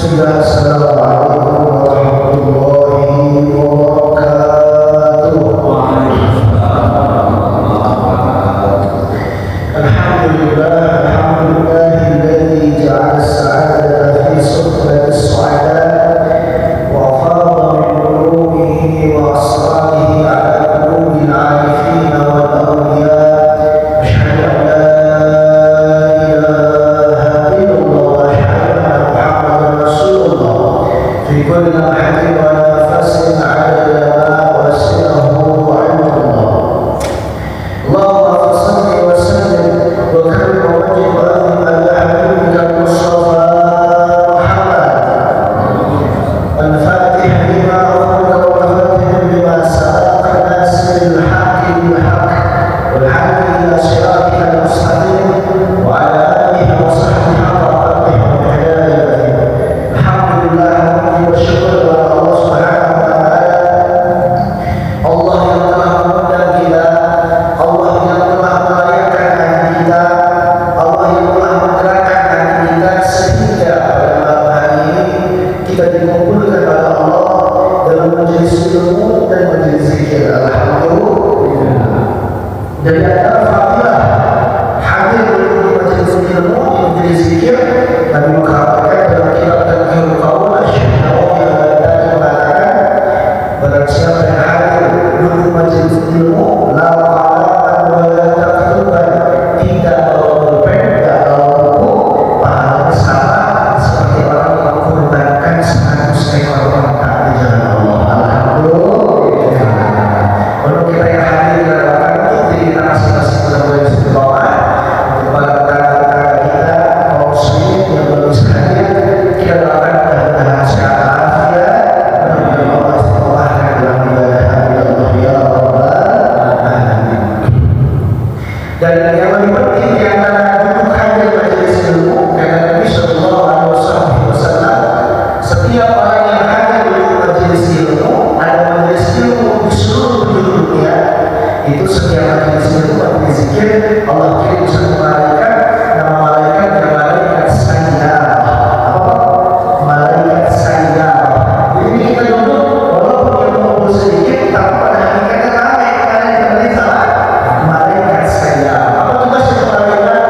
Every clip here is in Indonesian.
Bismillah, assalamualaikum warahmatullahi wabarakatuh. Alhamdulillah, alhamdulillahilladzi ja'ala as-sa'adata fi suhbati as-su'ada wa farada min ulumihi wa asrarihi ala qulubil 'arifin wal awliya. Asyhadu an la ilaha illallah wa asyhadu anna Muhammadan rasulullah fi kulli lahzatin wa nafasin 'adada ma wasi'ahu 'ilmullah. Allahumma salli wa sallim wa karim wa majid wa azim ala habibika al-Mustafa Muhammad al-Fatih lima ughliqa wal khatim lima sabaqa nasiril haqqi bil haqq wal hadi ila siratika al-mustaqim wa ala alihi wa sahbihi haqqa qadrihi wa miqdarihi. Alhamdulillah wa syukur kepada Allah Subhanahu wa taala, Allah yang telah mengundang kita, Allah yang telah melayakkan hati kita, Allah yang telah menggerakkan hati kita sehingga pada malam hari ini kita dikumpulkan oleh Allah dalam majelis ilmu dan majelis zikir. Alhamdulillah. Dan di antara fadilah hadir di majelis ilmu, majelis zikir, Nabi mengatakan dalam kitab Tadhkirul Qaul, Syekh Nawawi Al-Albani mengatakan, barang siapa yang hadir duduk majelis ilmu, la qalatan wa la taktuban, tidak bawa pulpen, tidak bawa buku, pahalanya sama seperti orang yang mengorbankan 100 ekor unta di jalan Allah. Alhamdulillah. Untuk kita yang hadir di hadapan itu, diri kita masing-masing sudah boleh istiqomah. Untuk para tetangga kita, kaum muslimin yang belum bisa hadir, kita doakan mudah-mudahan sehat walafiat, mudah-mudahan Allah istiqomahkan dalam ibadah Allah ya Rabbal alamin. Dan yang lebih penting di antara duduk hadir majelis ilmu, kata Nabi sallallahu alaihi wasallam, setiap orang yang hadir di majelis ilmu, ada majelis ilmu di seluruh dunia, itu setiap majelis ilmu, majelis zikir, Allah kirim satu malaikat, nama malaikatnya malaikat sayyarah. Apa? Malaikat sayyarah. Jadi kita duduk, walaupun yang ngumpul sedikit, tapi pada hakikatnya ramai. Malaikat salah. Malaikat sayyarah. Apa tugasnya malaikat?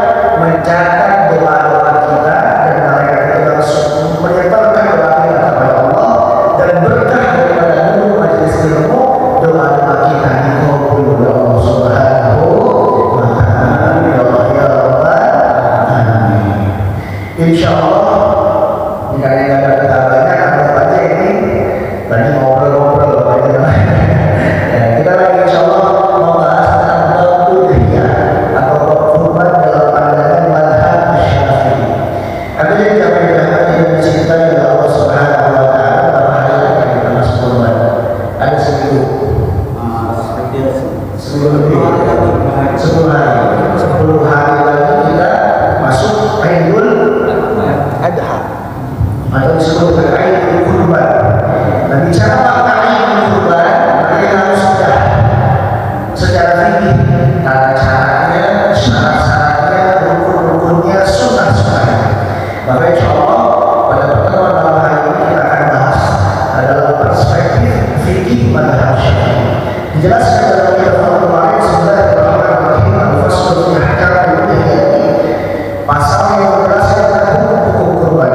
Mencatat doa-doa kita, dan malaikat itu langsung menyebarkan doa kita kepada Allah, dan berkah daripada duduk majelis ilmu, doa-doa kita dikabul oleh Allah Subhanahu wa ta'ala. Ya Allah ya Rabbal alamin. Insyaallah jika ada kata banyak, anggap aja ini tadi ngobrol-ngobrol aja. Ya, kita lagi insyaallah membahas tentang bab udhiyah atau bab kurban dalam pandangan mazhab Syafi'i. Ada yang kami dicintai oleh Allah Subhanahu wa ta'ala, berapa hari lagi kita masuk kurban? Ada seminggu. Seminggu lebih. 10 hari. 10 hari lagi kita masuk Aidul Adha atau disebut Aidul Kurban. Dan bicara makna Aidul Kurban, maka harus sudah secara fikih tata caranya, syarat-syaratnya, rukun-rukunnya, sunnah-sunnahnya. Maka insyaallah pada pertemuan malam hari ini kita akan bahas adalah perspektif fikih mazhab Syafi'i. Dijelaskan dalam kitab Fathul Bari, Bismillahirrahmanirrahim, al-fasl fi ahkam al-udhiyah, pasal yang menjelaskan tentang hukum kurban.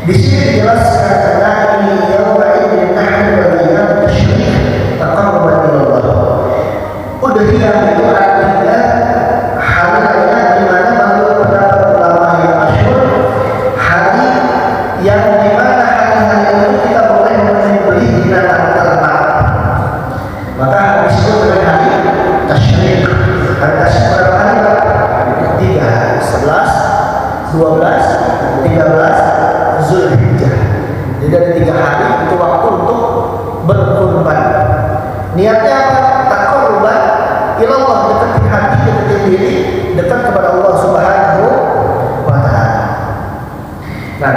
Di sini dijelaskan tentang yauma idin nahnu wa ayyam tasyrik taqarruban ila Allah. Udhiyah itu artinya hari-harinya di mana menurut pendapat ulama yang masyhur, hari yang di mana hari-hari itu kita boleh menyembelih binatang ternak. Maka disebut dengan hari tasyrik. Hari tasyrik berapa hari? 3 hari, 11, 12, 13 Zulhijjah. Jadi ada 3 hari itu waktu untuk berkurban. Niatnya apa? Taqarruban ila Allah, deketin hati, deketin diri, dekat kepada Allah Subhanahu wa ta'ala. Nah,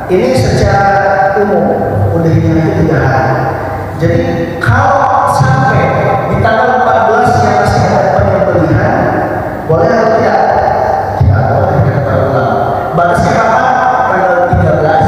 ini secara umum udhiyah itu 3 hari. Jadi kalau sampai di tanggal 14 yang masih ada penyembelihan, boleh atau tidak? Tidak boleh, kata ulama. Batasnya kapan? Tanggal 13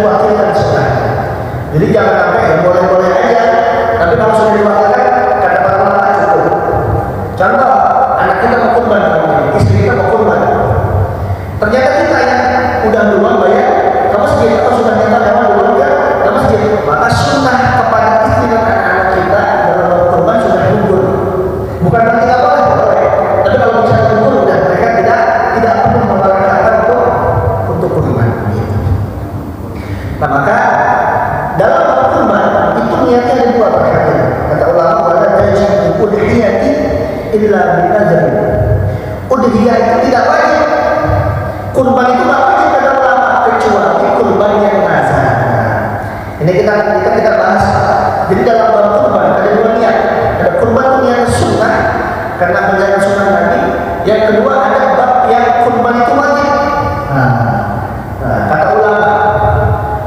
diwakilkan sunnah. Jadi jangan sampai ya boleh-boleh aja, tapi kalau sudah diwakilkan kata para ulama cukup. Contoh, anak kita mau kurban, istri kita mau kurban. Ternyata kita yang udah duluan bayar ke masjid atau sudah nyetor hewan duluan ke masjid, maka sunnah kepada istri dan anak-anak kita dalam kurban sudah gugur. Bukan berarti nggak boleh, tapi kalau bisa gugur dan mereka tidak perlu mengeluarkan harta untuk kurban. Nah, maka dalam kurban itu niatnya ada dua perhatian. Kata ulama, wala tajibu udhiyati illa binazar. Udhiyah itu tidak wajib. Kurban itu tidak wajib kata ulama kecuali kurban yang nazar. Ini kita bahas. Jadi dalam bab kurban ada dua niat. Ada kurban niat sunnah karena menjaga sunnah Nabi. Yang kedua ada bab yang kurban itu wajib. Kata ulama,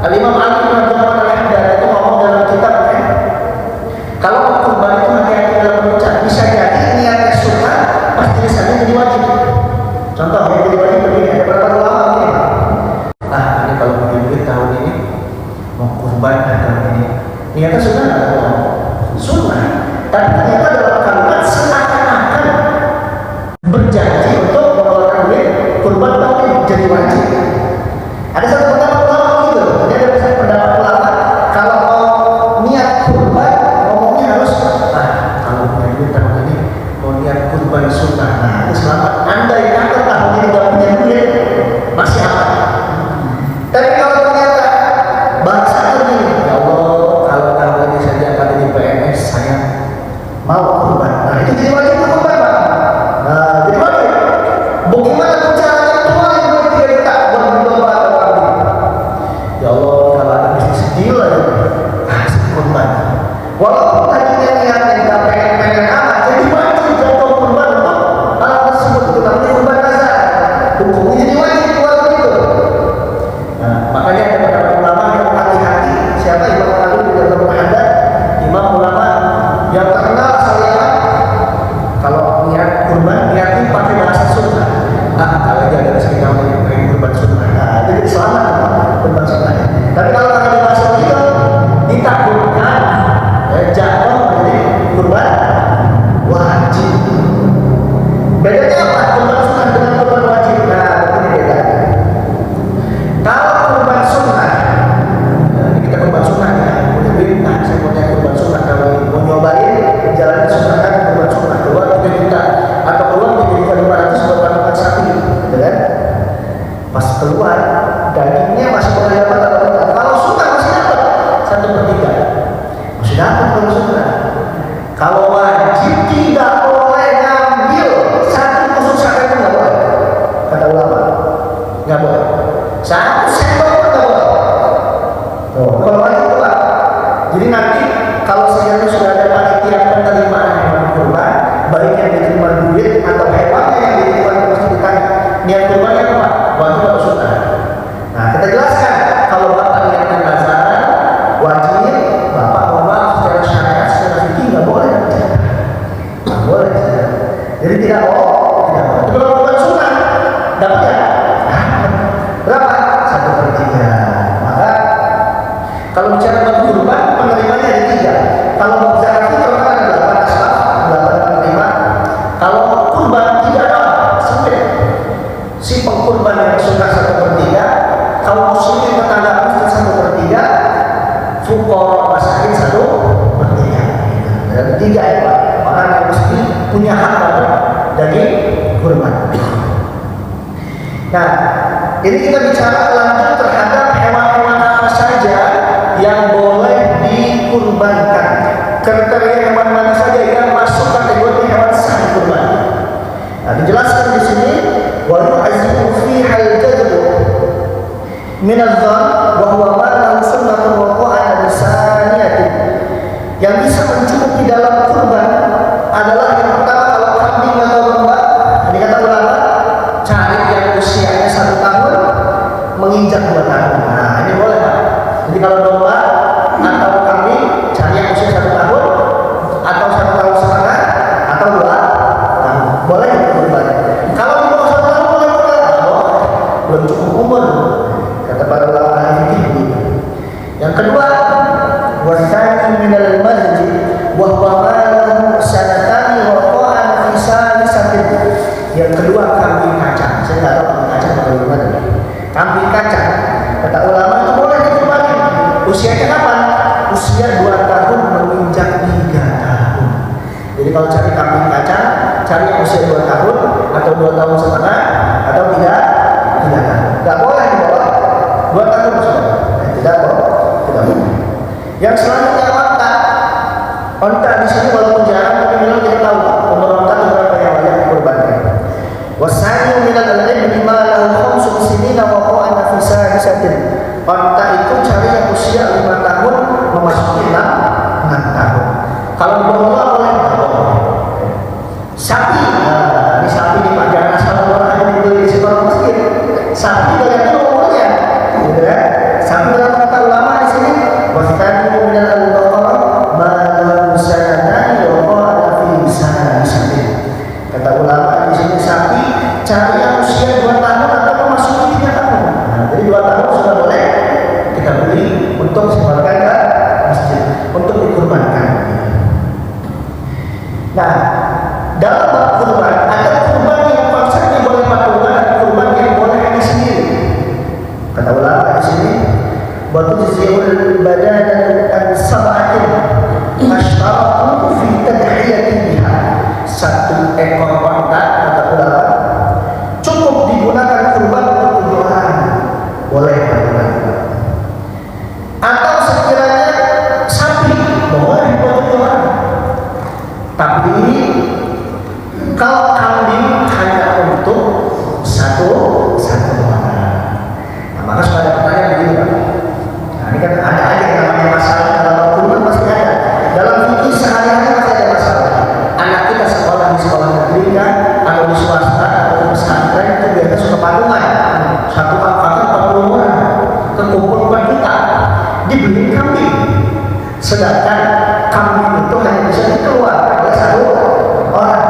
Al-Imam Ali bin Abdul Haddad itu ngomong dalam kitabnya, kalau kurban itu hati-hati dalam berucap, bisa jadi niatnya sunnah, pasti tulisannya jadi wajib. Contoh yang jadi wajib begini, ada beberapa ulama begini. Ini kalau beli duit tahun ini mau kurban tahun ini, niatnya sunnah atau sunnah, tapi ternyata dalam kalimat seakan-akan berjanji untuk mengeluarkan duit kurban tahun ini jadi wajib. Ada satu pendapat ulama gitu. Jadi ada pendapat ulama kalau mau niat kurban ngomongnya harus kalau punya duit tahun ini mau niat kurban sunnah. Nah itu selamat. Andai kata tahun ini nggak punya duit masih aman. Tapi kalau ternyata bahasanya begini, ya Allah kalau tahun ini saja kalau di PNS saya mau kurban. Nah itu jadi wajib kurban Pak. Nah jadi wajib. Bagaimana caranya keluarin duit 3 juta buat berdoa? Ya Allah, kalau ada bisnis deal aja, kasih kurban. Walaupun tadinya niatnya nggak pengen amat, jadi wajib jatuh kurban untuk hal tersebut. Itu namanya kurban nazar. Hukumnya jadi wajib keluar begitu. Nah, makanya ada beberapa ulama yang hati-hati. Siapa Imam Ali bin Abdul Haddad, imam ulama yang terkenal saya. Kalau niat kurban, niatin pakai bahasa sunnah. Kalau dia ada rezeki namanya pengen kurban sunnah. Nah, jadi selamat kurban sunnah. Tapi kalau ada bahasa itu ditakutkan jatuh menjadi kurban wajib. Bedanya apa kurban sunnah dengan kurban wajib? Nah, ini beda. Kalau kurban sunnah, kita kurban sunnah ya, punya duit, saya punya kurban sunnah. Kalau mau nyobain jalan sunnah kan kurban sunnah keluar 3 juta atau keluar 3.500 buat patungan sapi, gitu kan? Pas keluar dagingnya masih boleh dapat atau tidak? Kalau sunnah masih dapat 1/3, masih dapat kalau sunnah. Kalau wajib tidak boleh ngambil satu tusuk sate pun nggak boleh. Kata ulama nggak boleh. Satu sendok pun nggak boleh. Kalau wajib itu Pak. Jadi nanti kalau saya sudah ada panitia penerimaan hewan kurban, baik yang diterima duit atau hewannya yang diterima pasti ditanya niat kurbannya apa? Wajib atau sunnah? Nah kita jelaskan kalau bapak niatkan nazaran wajib, bapak mohon secara syariat secara fikih nggak boleh, nggak boleh. Jadi tidak boleh. Itu kalau kurban sunnah dapat ya? Berapa? 1/3. Maka kalau bicara bab kurban penerimanya ada 3. Kalau bicara fitrah kan ada 8 asbab, 8 penerima. Kalau kurban tidak ada sempit. Si pengkurban yang sunnah 1/3, kaum muslimin tetangga muslim 1/3, fuqara masakin 1/3. Dan 3 ya Pak. Orang yang mesti punya hak pada daging kurban. Nah, ini kita bicara lanjut terhadap hewan-hewan apa saja yang boleh dikurbankan. Kriteria hewan mana saja yang masuk kategori hewan sah kurban. Nah, dijelaskan di sini wa yu'azzimu fiha al-jadbu min adh-dhann wa huwa ma lahu sunnatun waqa'an lisaniyatin. Yang bisa mencukupi dalam kurban adalah yang pertama kalau kambing atau domba. Ini kata ulama cari yang usianya 1 tahun menginjak 2 tahun. Nah, ini boleh Pak. Jadi kalau domba atau kambing cari yang usia 1 tahun atau 1 tahun setengah atau 2 tahun. Boleh kurban. Kalau di bawah 1 tahun boleh belum cukup umur. Kata para ulama Yang kedua, wasani minal masjid wa huwa malahu sanatani wa qa'an fi salisatin. Yang kedua, kambing kacang. Saya nggak tahu kambing kacang bagaimana. Kambing kacang, kata ulama itu boleh dikurbankan. Usianya kapan? Usia 2 tahun menginjak 3 tahun. Jadi kalau cari kambing kacang, cari yang usia 2 tahun atau 2 tahun setengah atau 3 tahun. Nggak boleh di bawah 2 tahun saudara. Tidak boleh. Yang selanjutnya onta. Onta di sini walaupun jarang tapi memang kita tahu umur onta itu berapa yang banyak dikurbankan. Wasani minal al-ibni ma lahu khamsu sinina wa qa'ana fi sadisatin. Onta itu cari yang usia 5 tahun memasuki 6 tahun. Kalau di bawah boleh. Sapi, ini sapi di Padang asal orang yang dibeli di sekolah masjid. Sapi banyak itu umurnya, gitu kan? Sapi dalam kata ulama di sini wasani minal al-baqarah ma lahu sanatani wa qa'ana fi sadisatin. Kata ulama di sini sapi cari yang usia 2 tahun atau memasuki 3 tahun. Nah, jadi 2 tahun sudah boleh kita beli untuk sebagai masjid, untuk dikurbankan. Nah, dalam bab kurban ada kurban yang konsepnya boleh patungan, ada kurban yang boleh hanya sendiri. Kata ulama di sini, batu jizyul badan an sab'atin asyratu fi tadhiyatin biha. 1 ekor onta kata ulama cukup digunakan kurban untuk 7 orang. Boleh patungan. Atau sekiranya sapi boleh untuk 7 orang. Tapi kalau kambing hanya untuk satu orang. Nah, maka sudah ada pertanyaan begini Pak. Nah, ini kan ada aja yang namanya masalah dalam kurban pasti ada. Dalam fikih sehari-hari pasti ada masalah. Anak kita sekolah di sekolah negeri kan, atau di swasta atau di pesantren itu biasanya suka patungan. 1 patungan 40 orang, kekumpul kita dibeli kambing. Sedangkan kambing itu hanya bisa dikeluarkan oleh 1 orang.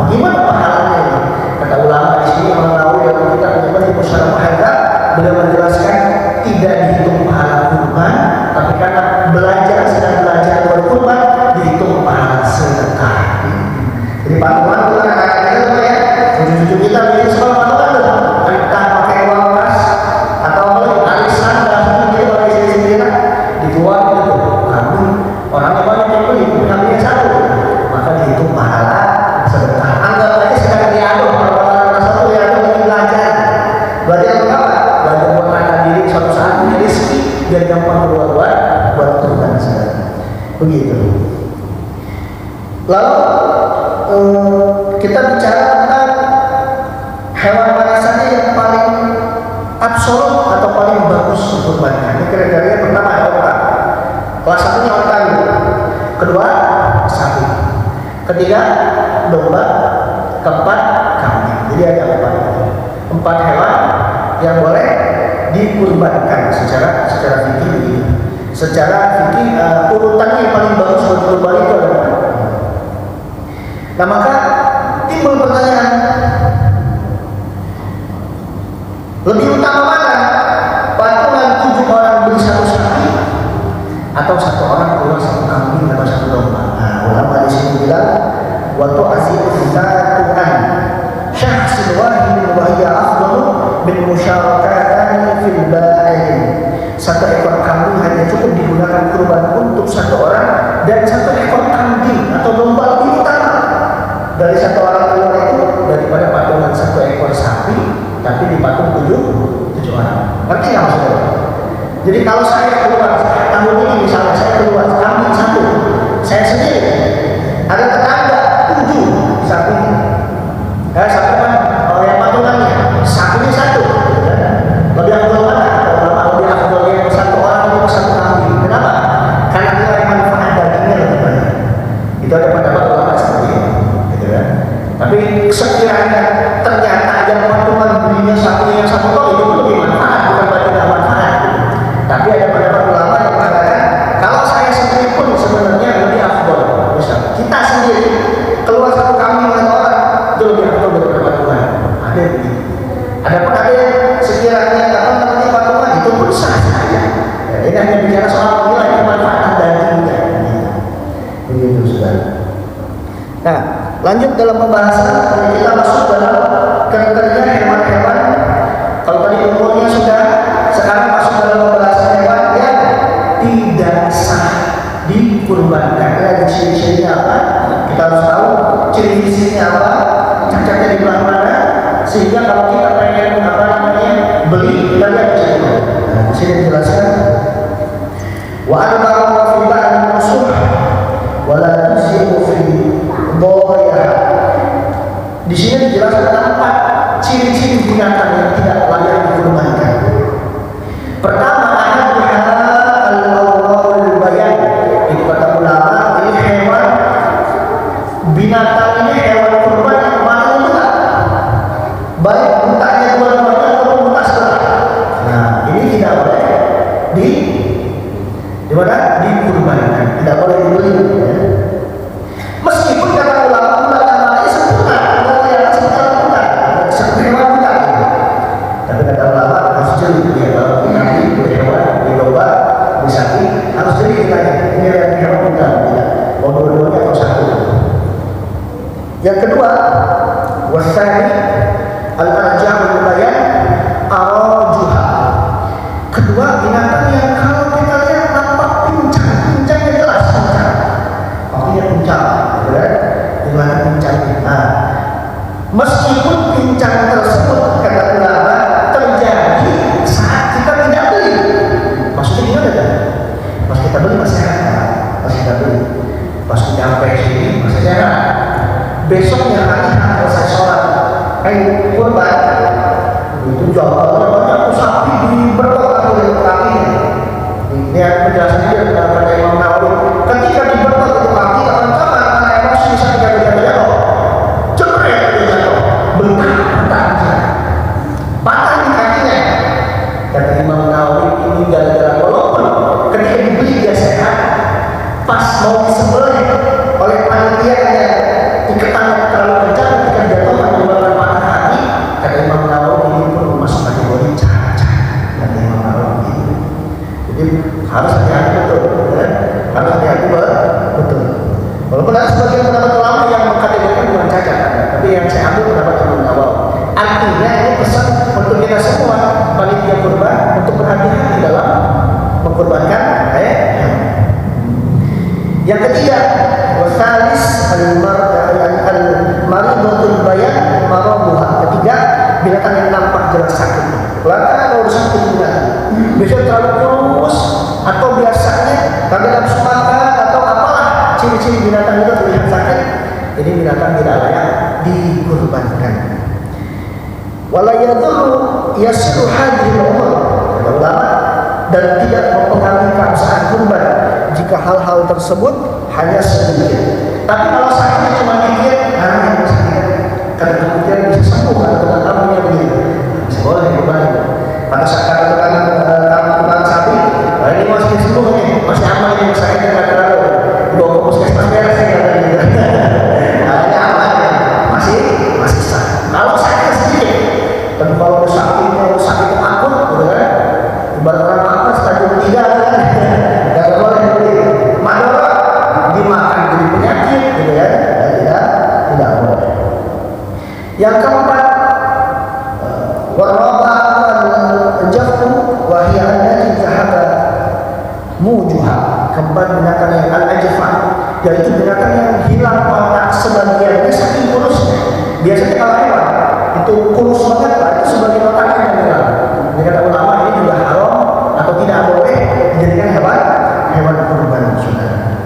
Gimana pahalanya ini? Kata ulama di sini yang tahu dalam kitab Al-Mu'min Musyarah Muhammad, beliau menjelaskan tidak dihitung pahala kurban, tapi karena sedang belajar berkurban dihitung pahala sedekah. Jadi patungan itu anak-anak kita tuh ya, cucu-cucu kita bikin sekolah patungan tuh, entah pakai uang kas atau arisan dan kita pakai sendiri-sendiri dikeluarin itu. Kami orangnya banyak yang beli, kambingnya 1, maka dihitung pahala sedekah. Anggap aja sedang diaduk, kalau orang satu diaduk ini belajar. Belajar apa? Belajar buat anak diri suatu saat punya rezeki biar gampang keluar buat turunkan sedekah. Begitu. Lalu kita bicara tentang hewan mana saja yang paling absolut atau paling bagus dikurbankan. Ini kriteria pertama onta. Kelas 1-nya onta dulu. Kedua sapi. Ketiga domba. Keempat kambing. Jadi ada 4 hewan yang boleh dikurbankan secara fikih begini. Secara fikih urutannya yang paling bagus buat kurban itu adalah. Nah maka timbul pertanyaan, lebih utama mana? Patungan 7 orang beli 1 sapi atau 1 orang keluar 1 kambing atau 1 domba? Nah ulama di sini bilang waktu asyik kita Tuhan syakhsin wahidin wa hiya afdalu min musyarakatani fil ba'in. 1 ekor kambing hanya cukup digunakan kurban untuk 1 orang, dan 1 ekor kambing atau domba lebih utama dari 1 orang keluar itu daripada patungan 1 ekor sapi tapi dipatung 7 orang. Ngerti nggak maksudnya? Jadi kalau saya keluar tahun ini misalnya saya keluar kambing 1, saya sendiri, ada tetangga 7 sapi. Sapi kan yang patungannya sapinya 1. Lebih afdal mana? Lebih afdal yang 1 orang untuk 1 kambing. Kenapa? Karena nilai manfaat dagingnya lebih banyak. Itu ada pendapat ulama seperti itu, gitu kan? Tapi sekiranya ternyata yang patungan belinya sapi yang 1 ton itu lebih manfaat, bukan berarti tidak manfaat. Tapi ada pendapat ulama yang mengatakan kalau saya sendiri pun sebenarnya lebih afdal ini hanya bicara soal nilai kemanfaatan dagingnya. Begitu sudah. Nah, lanjut dalam pembahasan, kita masuk dalam kriteria hewan-hewan. Kalau tadi umurnya sudah, sekarang masuk dalam pembahasan hewan yang tidak sah dikurbankan. Ya, ciri-cirinya apa? Kita harus tahu ciri-cirinya apa, cacatnya di belah mana, sehingga kalau kita pengen beli, kita lihat di sini. Nah, di sini dijelaskan. Wa anbaru wa fi ba'd musuh wa la tusibu fi dhaya. Di sini dijelaskan 4 ciri-ciri binatang yang tidak layak dikurbankan. Pertama, al-awrul bayan. Itu kata ulama, ini hewan binatang ini hewan kurban yang matanya buta. Baik butanya dua-duanya ataupun buta sebelah. Nah, ini tidak boleh di mana dikurbankan, tidak boleh dibeli. Ya. Meskipun kata ulama matanya sempurna, mata yang sempurna buta, seperti hewan buta. Tapi kata ulama harus jeli ya, kalau kita beli hewan di lomba, di sapi harus jeli kita ini hewan buta. Mau dua-duanya atau satu. Yang kedua, wasani al-arja'ul bayan arajuha. Kedua, binatang yang kalau kita lihat nampak pincangnya jelas pincang. Artinya pincang, ya. Gimana pincangnya? Nah, meskipun pincang tersebut kata ulama terjadi saat kita tidak beli. Maksudnya gimana kan? Pas kita beli masih sehat, pas kita beli, pas kita sampai sini masih sehat. Besoknya hari selesai sholat, kurban itu jawabannya sapi dibertok oleh kakinya. Ini yang menjelaskan dia kata Imam Nawawi. Ketika dibertok itu kaki akan sama karena emosi bisa tidak jatuh, cepet itu jatuh, patah di kakinya. Kata Imam Nawawi ini gara-gara walaupun ketika dibeli dia sehat, pas mau disembelih oleh panitia iketan terlalu kencang ketika jatuh menyebabkan patah kaki. Kata Imam Nawawi ini pun masuk kategori cacat. Kata Imam Nawawi ini. Jadi harus hati-hati betul, ya? Harus hati-hati betul. Walaupun ada sebagian pendapat ulama yang mengkategorikan bukan cacat, tapi yang saya ambil pendapat Imam Nawawi. Artinya ini pesan untuk kita semua panitia kurban untuk berhati-hati dalam mengkurbankan Yang ketiga, wasalis al-maridatul bayan marabuha. Ketiga, binatang yang nampak jelas sakit. Kelihatan kalau sakit binatang. Biasanya terlalu kurus atau biasanya karena nafsu makan atau apalah ciri-ciri binatang itu terlihat sakit. Ini binatang tidak layak dikurbankan. Wala yadhurru yasiru hadhil umur. Ulama dan tidak mempengaruhi keabsahan kurban jika hal-hal tersebut hanya sedikit. Tapi kalau sakitnya cuma dikit, yang sakit karena kemudian bisa sembuh dengan kamunya begitu, bisa boleh kurban. Pada saat tukang sapi, ini masih sembuh nih, masih aman ini sakitnya nggak terlalu dibawa ke puskesmas beres nih katanya gitu. Nah, ini aman ya, masih sah. Kalau sakitnya sedikit, dan kalau sakit akut, gitu kan, ibarat orang apa stadium 3 kan, nggak boleh begitu. Madorot dimakan jadi penyakit, gitu ya, tidak boleh. Yang keempat, waraba al-jaftu wahia allati zahaba mujuha. Keempat, binatang yang al-ajfa, yaitu binatang yang hilang otak sebagiannya saking kurusnya. Biasanya kalau hewan itu kurus banget, itu sebagian otaknya yang hilang. Ini kata ulama ini juga haram atau tidak boleh dijadikan hewan kurban, saudara.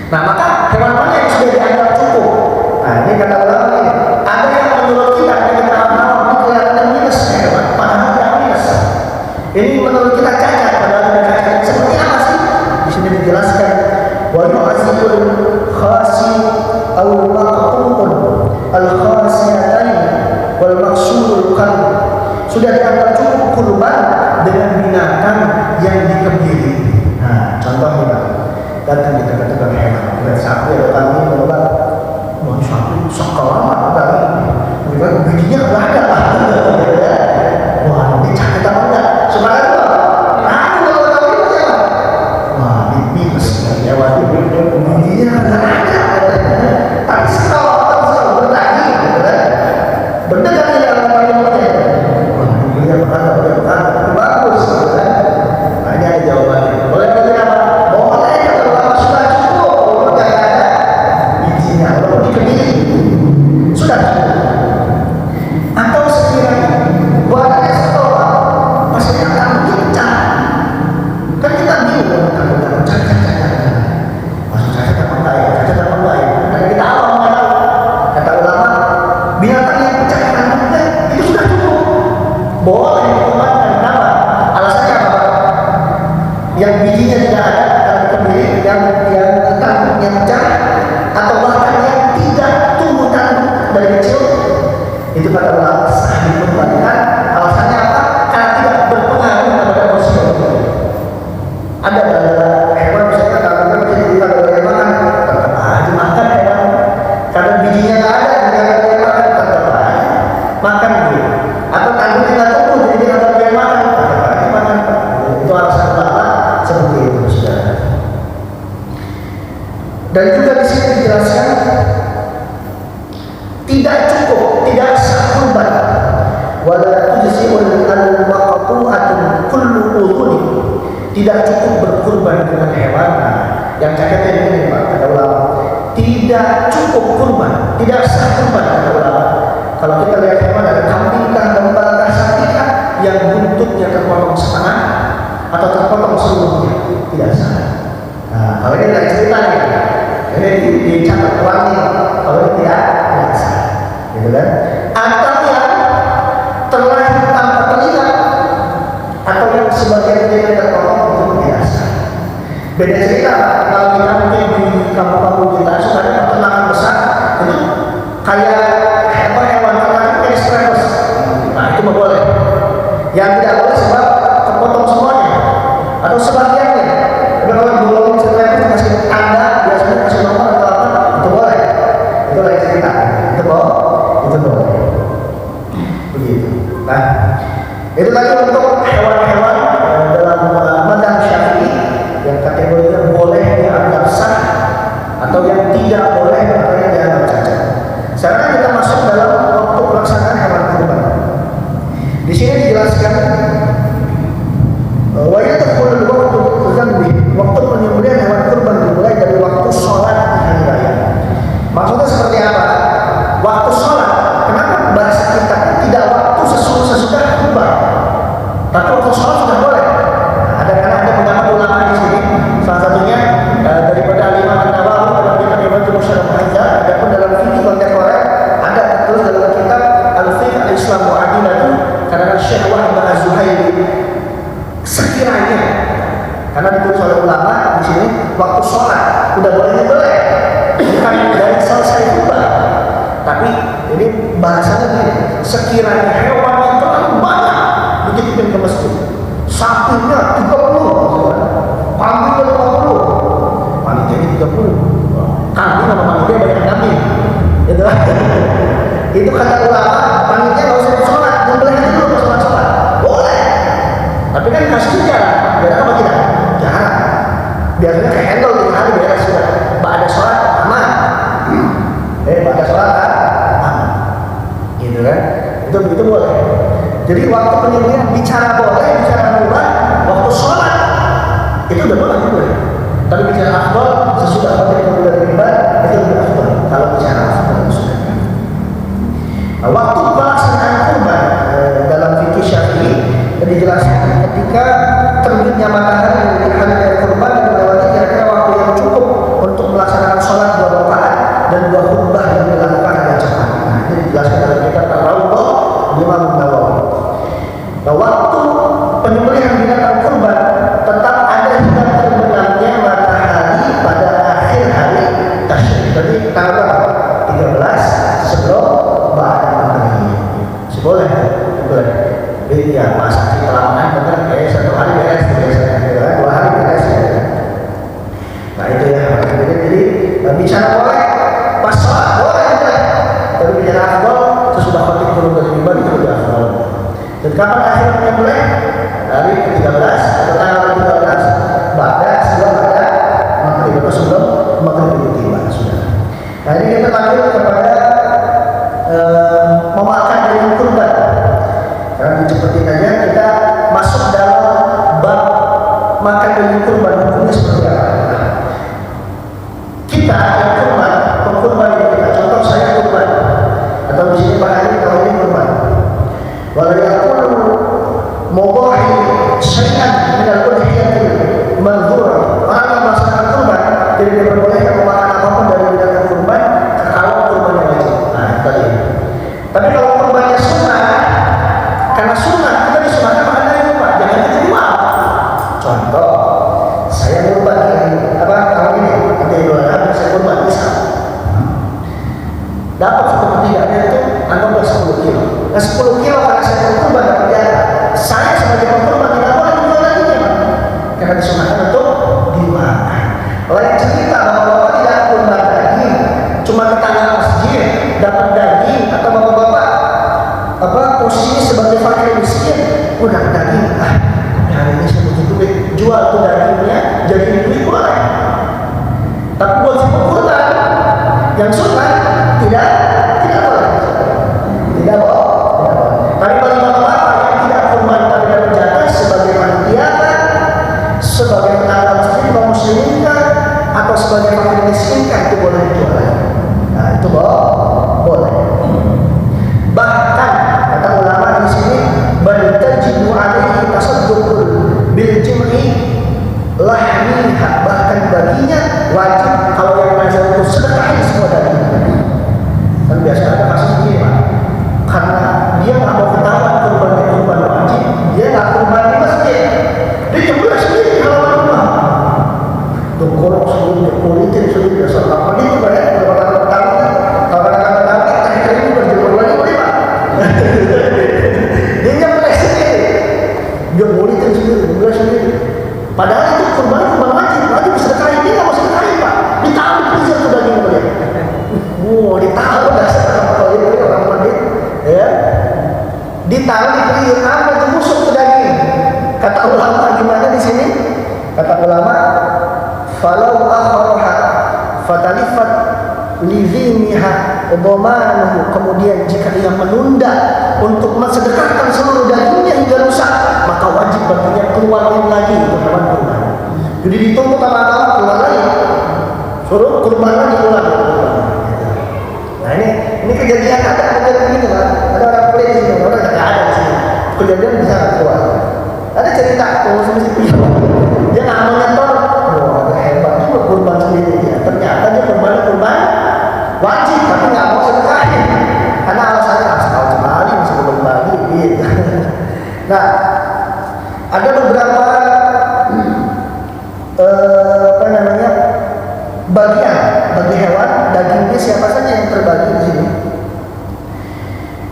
Nah, maka hewan mana yang sudah dianggap cukup? Nah, ini kata ulama ini. Ada yang menurut kita ini kelihatan minus hewan, padahal tidak minus. Ini menurut kita cacat, padahal tidak cacat. Seperti apa sih? Di sini dijelaskan wa yu'azibul khasi aw maqtun al-khasiyatain wal maksurul qalb. Sudah dianggap cukup kurban dengan binatang yang yang bijinya tidak ada karena kebiri, yang tangkupnya pecah, atau bahkan yang tidak tumbuh tangguh dari kecil, itu kata ulama sah dikurbankan. Alasannya apa? Karena tidak berpengaruh kepada manusia. Ada hewan misalnya kalau kita tidak boleh makan, tetap aja makan hewan. Karena bijinya nggak ada, tidak boleh makan, tetap aja makan gitu. Atau tangguhnya nggak tumbuh, jadi tidak boleh makan, tetap aja makan. Itu alasan ulama seperti itu, saudara. Dan juga di sini dijelaskan tidak cukup, tidak sah kurban. Wala tujzi'ul al-maqtu'atun kullu udhuni. Tidak cukup berkurban dengan hewan. Yang cakapnya ini Pak, kata ulama. Tidak cukup kurban, tidak sah kurban kata ulama. Kalau kita lihat hewan ada kambing kah, domba kah, sapi kah yang buntutnya terpotong setengah atau terpotong seluruhnya, tidak sah. Nah, kalau ini dari ceritanya, ini dicatat uangnya. Kalau ini tidak sah, gitu kan? Atau yang terlahir tanpa telinga, atau yang sebagian telinga terpotong, itu tidak sah. Beda cerita kalau kita mungkin di kampung-kampung kita suka ada peternakan besar, itu kayak hewan ternak kayak strepes. Nah itu mah boleh. Yang tidak boleh sebab terpotong semuanya atau sebagiannya. Tapi kalau digolongin strepes kasih tanda, biasanya kasih nomor atau apa, itu boleh. Itu lain cerita. Itu boleh. Itu boleh. Begitu. Nah itu tadi untuk hewan-hewan dalam mazhab Syafi'i yang kategorinya boleh dianggap sah atau yang tidak boleh makanya dianggap cacat. Sekarang kita masuk dalam waktu pelaksanaan hewan kurban. Di sini dijelaskan wa yadkhulul waqtu dzambi, waktu penyembelihan hewan kurban dimulai dari waktu sholat hari raya. Maksudnya seperti apa? Waktu sholat. Kenapa bahasa kita tidak waktu sesudah kurban? Tapi waktu sholat sudah boleh. Ada beberapa ulama di sini. Salah satunya daripada Imam An-Nawawi dalam kitab Ibnu Syarah Muhazzab, ada pun dalam fikih kontemporer ada terus dalam kitab Al-Fiqh Al-Islam wa Adilatu karena Syekh Wahid Az-Zuhaili. Sekiranya karena ditulis oleh ulama di sini waktu sholat udah boleh bukan dari selesai kurban. Tapi ini bahasanya gini, sekiranya hewan yang terlalu banyak dititipin ke masjid, sapinya 30, kambingnya 50, panitianya 30, kambing sama panitia banyak kambing, gitu. Itu kata ulama, panitia nggak usah sholat, boleh dulu pas sholat, boleh. Tapi kan kasih jarang, jarang apa tidak? Jarang. Biasanya ke handle di hari beres sudah, ada sholat aman, ada sholat aman, gitu kan? Itu begitu boleh. Jadi waktu penyembelihan bicara boleh, bicara mubah, waktu sholat itu udah boleh. Tapi bicara afdal sesudah waktu penyembelihan riba itu lebih afdal. Kalau bicara afdal sudah. Nah, waktu pelaksanaan kurban dalam fikih Syafi'i dijelaskan ketika terbitnya matahari dari hari raya kurban dan melewati kira-kira waktu yang cukup untuk melaksanakan sholat 2 rakaat dan 2 khutbah yang dilakukan dengan cepat. Nah, itu dijelaskan dalam kitab Ar-Rawdah Imam An-Nawawi. Nah, waktu penyembelihan binatang kurban tetap ada hingga terbenamnya matahari pada akhir hari tasyrik. Jadi tanggal 13 sebelum ba'da maghrib. Boleh. Jadi ya masa kita lama benar kayak 1 hari beres biasanya, 2 hari beres ya. Nah itu ya. Jadi bicara boleh, pas sholat boleh. Tapi bicara afdal sesudah khatib turun dari mimbar itu lebih afdal. Dan kapan akhirnya mulai? Hari ke-13 atau tanggal ke-13 sebelum ada maghrib atau sebelum maghrib itu tiba sudah. Nah ini kita lanjut kepada memakan daging kurban. Karena dicepetin aja kita masuk dalam bab makan daging kurban, hukumnya seperti apa? Kita yang kurban, pengkurban kita. Contoh saya kurban atau di sini Pak Haji kalau ini kurban. Walau yakunu mubahi syai'an min al-udhiyatil mandhura. Orang yang melaksanakan kurban tidak diperbolehkan memakan apapun dari binatang kurban kalau kurbannya wajib. Nah, tadi. Tapi kalau kurbannya sunnah, karena sunnah kita disunahkan makan daging kurban, jangan kita jual. Contoh saya kurban tahun ini nanti Idul Adha saya kurban bisa. Dapat sepertiganya itu anggaplah 10 kilo. Nah 10 kilo karena saya kurban dapat jatah. Saya sebagai pengkurban tidak boleh menjual dagingnya, Pak. Karena disunahkan untuk dimakan. Lain cerita bahwa bapak tidak kurban daging, cuma tetangga masjid dapat daging, atau bapak-bapak posisinya sebagai fakir miskin, udah daging, hari ini saya butuh duit, jual tuh dagingnya jadi duit boleh. Tapi buat si pengkurban yang sunnah tidak boleh, tidak boleh. Tapi bagi bapak-bapak yang tidak kurban tapi dapat jatah sebagai panitia, sebagai tetangga masjid kaum muslimin atau sebagai fakir miskin itu boleh dijual. Nah itu boleh. Bahkan kata ulama di sini bertajibu alaihi tasaddukul bil jim'i lahmiha, bahkan baginya wajib kalau yang nazar itu sedekahin semua dagingnya. Kan biasa ada kasus begini, Pak. Karena dia nggak mau ketahuan kurban wajib, dia nggak kurban di masjid, dia nyembelih sendiri di halaman rumah. Tuh korok sendiri, kulitin sendiri, dasar apa itu banyak dia nyembelih sendiri, dia kulitin sendiri, nyembelih sendiri. Padahal itu kurban wajib disedekahin, dia nggak mau sedekahin, Pak. Ditaruh di freezer tuh daging dia. Ditaruh dasar kalau dia orang mandi, ya. Ditaruh di freezer, apa itu busuk tuh daging. Kata ulama gimana di sini? Kata ulama, falau akharaha fatalifat lizimiha ubamanuhu, kemudian jika dia menunda untuk mensedekahkan seluruh dagingnya hingga rusak, maka wajib baginya keluarin lagi untuk hewan kurban. Jadi ditunggu lama-lama keluar lagi, suruh kurban lagi ulang. Nah ini kejadian ada begitu kan? Ada orang kulit di sini, orang tidak ada di sini. Kejadian bisa keluar. Ada cerita dia nggak mau nyetor, ada hebat juga kurban sendiri dia. Ternyata dia kurban wajib, tapi nggak mau sedekahin karena alasannya tahu sekali masih belum bagi gitu. Nah ada beberapa bagian bagi hewan dagingnya siapa saja yang terbagi di sini.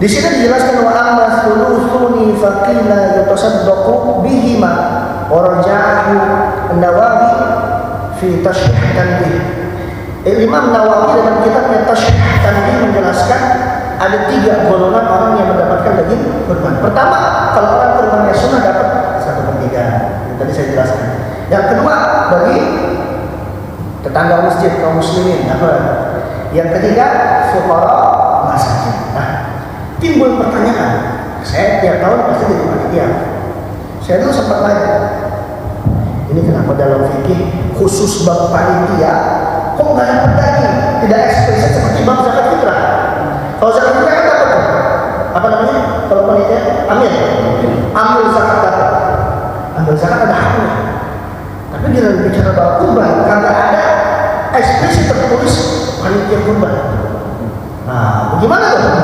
Di sini dijelaskan wa amma thuluthuni faqila yatasaddaqu bihima wa raja'ahu an-Nawawi fi tashih tanbih. Imam Nawawi dalam kitabnya Tashih Tanbih menjelaskan ada 3 golongan orang yang mendapatkan daging kurban. Pertama, kalau orang kurbannya sunnah dapat 1/3 yang tadi saya jelaskan. Yang kedua, bagi tetangga masjid kaum muslimin dapat. Yang ketiga, fuqara masakin. Nah, timbul pertanyaan. Saya tiap tahun pasti jadi panitia. Saya dulu sempat tanya, ini kenapa dalam fikih khusus bab panitia kok nggak dapat daging? Tidak eksplisit seperti bab zakat fitrah. Kalau zakat fitrah kan dapat apa namanya? Kalau panitia ambil zakat dapat. Ambil zakat ada haknya. Tapi dia bicara bab kurban karena ada eksplisit tertulis panitia kurban. Nah, bagaimana tuh?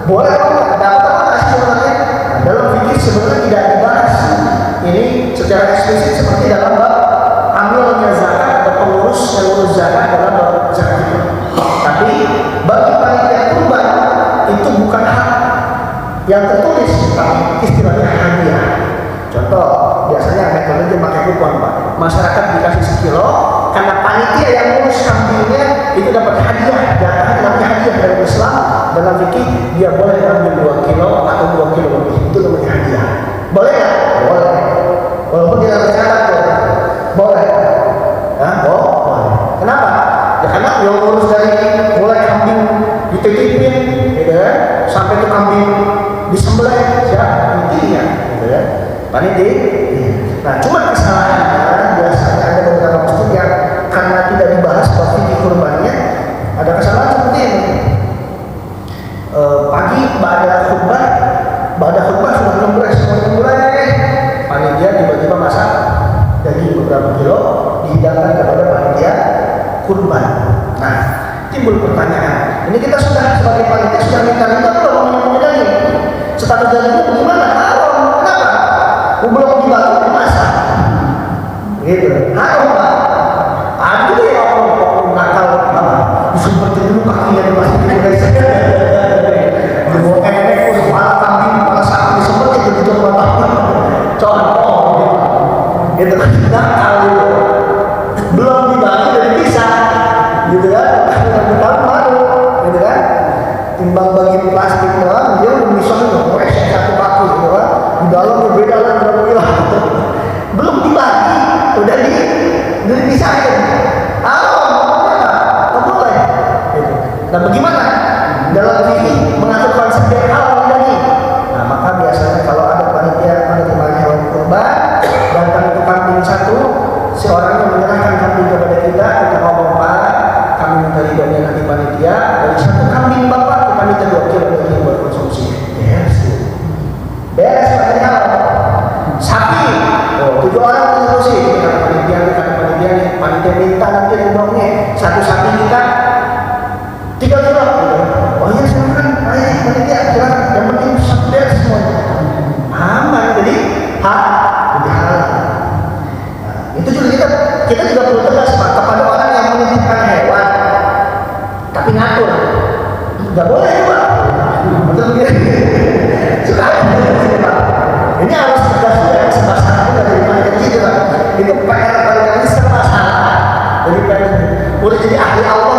Boleh apa? Dapat apa nggak sih sebenarnya? Dalam fikih sebenarnya tidak dibahas. Ini secara eksplisit seperti dalam bab ambilnya zakat, ada pengurus yang urus zakat dalam bab zakat itu. Tapi bagi panitia kurban itu bukan hak yang tertulis, tapi istilahnya hadiah. Contoh, biasanya metode pakai kupon, Pak. Masyarakat dikasih sekilo, karena panitia yang ngurus kambingnya itu dapat hadiah, jatahnya namanya hadiah dari Islam. Dalam fikih dia boleh ambil 2 kilo atau 2 kilo lebih, itu namanya hadiah. Boleh nggak? Boleh. Walaupun tidak tercatat, boleh. Nah, boleh. Kenapa? Ya karena yang ngurus dari mulai kambing dititipin, gitu ya, sampai ke kambing disembelih, siapa? Intinya, gitu ya. Panitia. Nah, cuma kesalahannya biasanya ada beberapa masjid yang karena tidak dibahas fikih kurbannya, ada kesalahan seperti ini. Pagi ba'da khutbah sudah mulai panitia tiba-tiba masak daging beberapa kilo dihidangkan kepada panitia kurban. Nah, timbul pertanyaan, ini kita sudah sebagai panitia sudah minta belum punya daging? Status dagingnya bagaimana? Kenapa? Belum dibagi masak. Gitu. gitu. Halo Pak, ada ya orang nakal apa? Seperti dulu kakinya di masjid guys. Mau enek kepala kambing, kepala sapi seperti itu dicoba. Contoh, itu kan nakal itu. Belum dibagi dari pisah, gitu kan? Kita malu, gitu kan? Timbang bagi plastik doang, dia udah misalnya wesek satu paku, gitu kan? Di dalam berbeda lah berapa kilo. Belum dibagi, udah dipisahin. Nggak boleh. Gitu. Nah, bagaimana? Dalam fikih mengatur konsep yang halal tadi. Nah, maka biasanya kalau ada panitia menerima hewan kurban, datang ke kambing satu, si orang yang menyerahkan kambing kepada kita ngomong, Pak, kami minta ridhonya nanti panitia dari satu kambing bapak kita minta 2 kilo daging buat konsumsi. Beres Pak, halal. Sapi, 7 orang mengurusi, panitia minta nanti ridhonya satu sapi kita 3 kilo. Oh iya silakan, ayo panitia silakan. Yang penting beres semuanya. Aman, jadi jadi halal. Itu juga kita juga perlu tegas Pak kepada orang yang menitipkan hewan tapi ngatur, nggak boleh juga, betul begitu. Suka Pak, ini harus tegas juga, sebasar juga dari mana kecil Pak. Itu PR paling serba-salah. Jadi pengen udah jadi ahli Allah,